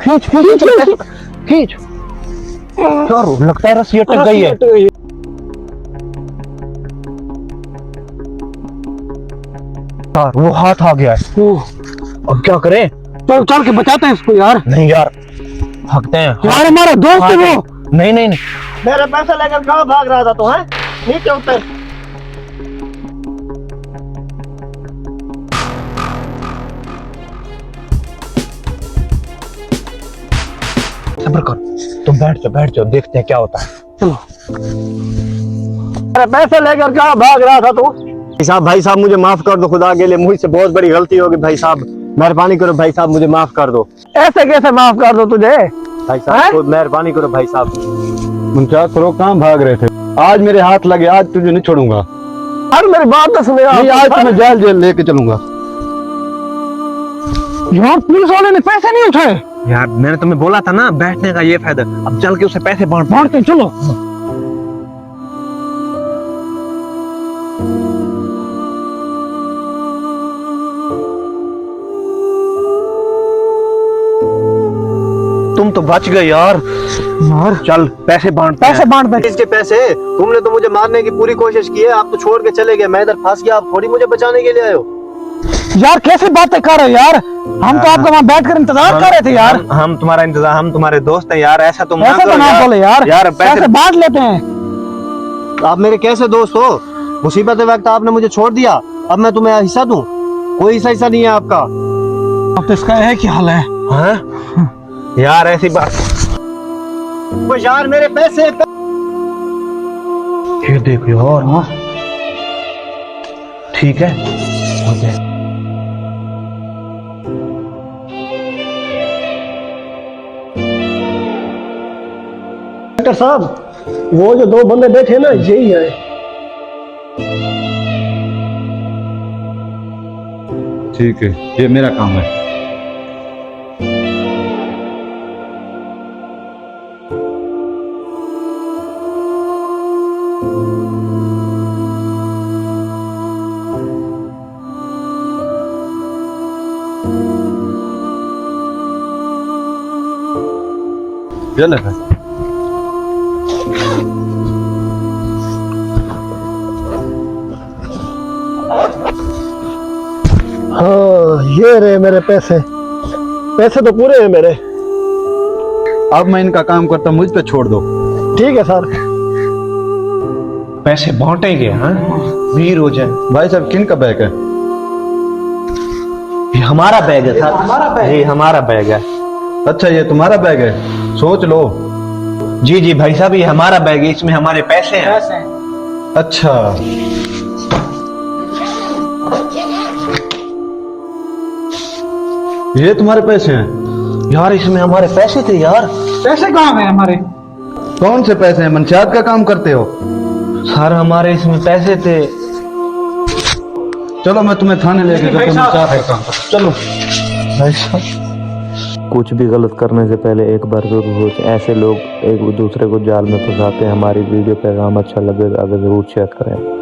खींच खींच खींच। यार लगता है रस्सी अटक गई है। यार वो हाथ आ गया है। अब क्या करें? चल चल के बचाते हैं इसको यार। नहीं यार, भागते हैं यार हमारा दोस्त है वो। नहीं नहीं नहीं, मेरे पैसे लेकर कहाँ भाग रहा था तू? है नीचे उतर। सब्र कर, तुम बैठ जाओ, देखते हैं क्या होता है। चलो। मेरे पैसे लेकर कहाँ भाग रहा था तू? भाई साहब मुझे माफ कर दो, खुदा के लिए मुझसे बहुत बड़ी गलती होगी। भाई साहब मेहरबानी करो, भाई साहब मुझे माफ कर दो। ऐसे कैसे माफ कर दो तुझे? भाई साहब मेहरबानी करो भाई साहब। मुमताज करो, कहाँ भाग रहे थे? आज मेरे हाथ लगे, आज तुझे नहीं छोड़ूंगा। यार मेरी बात तो सुने। नहीं, आज तुम्हें जेल जेल लेके चलूंगा। यार पुलिस वाले ने पैसे नहीं उठाए। यार मैंने तुम्हें बोला था ना, बैठने का ये फायदा। अब चल के उसे पैसे बांटते चलो। तुम तो बच गए यार। यार चल पैसे बांटते हैं। पैसे बांटते। किसके पैसे? तुमने तो मुझे मारने की पूरी कोशिश की है, आप तो छोड़ के चले गए। मैं इधर फंस गया, आप थोड़ी मुझे बचाने के लिए आए हो। यार कैसी बातें कर रहे हो यार? हम तो आपका वहाँ बैठकर इंतजार कर रहे थे यार। हम तुम्हारा इंतजार, हम तुम्हारे दोस्त हैं यार। ऐसा तुम ऐसा तो ना बोले यार। यार पैसे बांट लेते हैं। आप मेरे कैसे दोस्त हो? मुसीबत वक्त आपने मुझे छोड़ दिया, अब मैं तुम्हें हिस्सा दूं? कोई हिस्सा नहीं है आपका। अब तो इसका है क्या हाल है? हाँ? यार ऐसी बात। वो यार मेरे पैसे ये देखो यार। हाँ ठीक है, ओके। डॉक्टर साहब, वो जो दो बंदे बैठे हैं ना, यही है। ठीक है, ये मेरा काम है। चल हाँ ये रहे मेरे पैसे। पैसे तो पूरे हैं मेरे। अब मैं इनका काम करता हूँ, मुझ पे छोड़ दो। ठीक है सर। पैसे बांटेंगे। हाँ वीर हो जाए। भाई साहब किन का बैग है? ये हमारा बैग है सर। हमारा बैग? ये हमारा बैग है। अच्छा, ये तुम्हारा बैग है? सोच लो। जी जी भाई साहब, ये हमारा बैग है, इसमें हमारे पैसे हैं। अच्छा, ये तुम्हारे पैसे हैं? यार इसमें हमारे पैसे थे यार। पैसे कहाँ गए हमारे? कौन से पैसे हैं? मंशियात का काम करते हो? सर हमारे इसमें पैसे थे। चलो मैं तुम्हें थाने लेके चलता हूँ, मंशियात का काम करो। चलो। भाई साहब कुछ भी गलत करने से पहले एक बार जरूर सोचें। ऐसे लोग एक दूसरे को जाल में फंसाते हैं। हमारी वीडियो पैगाम अच्छा लगे अगर जरूर शेयर करें।